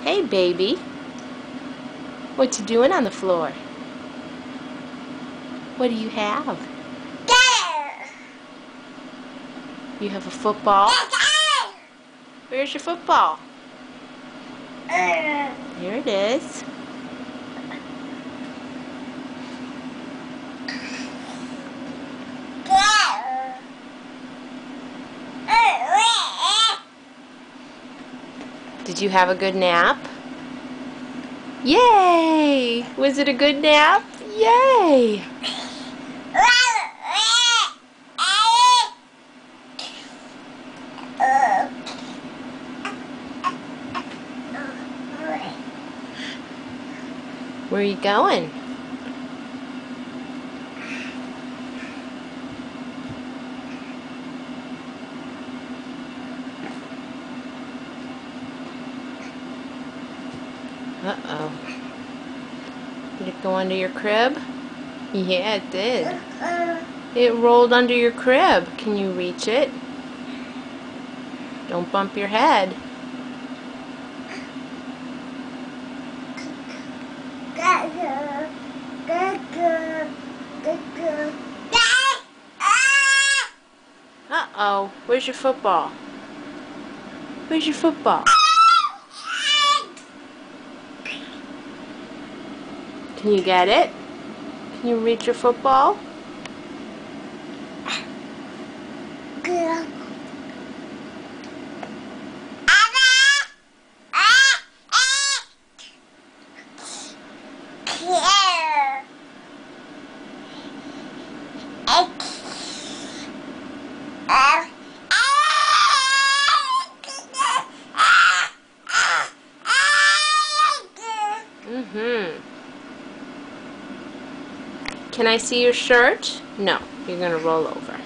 Hey, baby. What you doing on the floor? What do you have? You have a football? Where's your football? Here it is. Did you have a good nap? Yay! Was it a good nap? Yay! Where are you going? Uh-oh. Did it go under your crib? Yeah, it did. It rolled under your crib. Can you reach it? Don't bump your head. Uh-oh. Where's your football? Where's your football? Can you get it? Can you reach your football? Can I see your shirt? No, you're gonna roll over.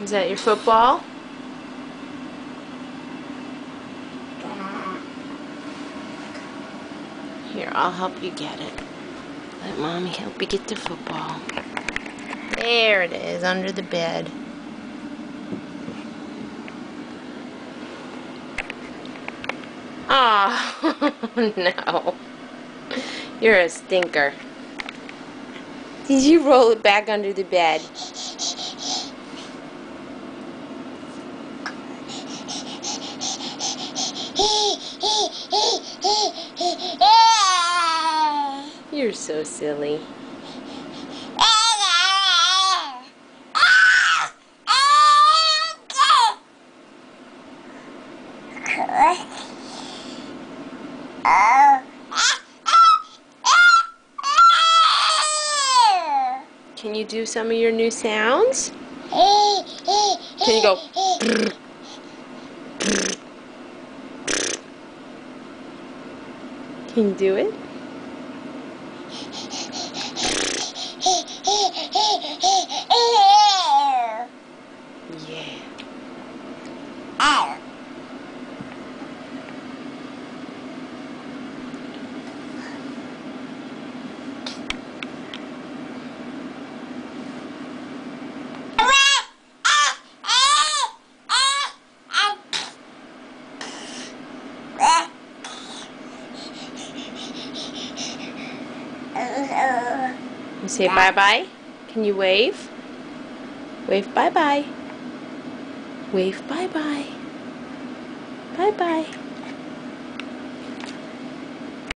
Is that your football? Here, I'll help you get it. Let Mommy help you get the football. There it is, under the bed. Oh, no. You're a stinker. Did you roll it back under the bed? You're so silly. Can you do some of your new sounds? Can you go? Can you do it? Yeah. You say bye-bye? Can you wave? Wave bye-bye. Wave bye-bye. Bye-bye.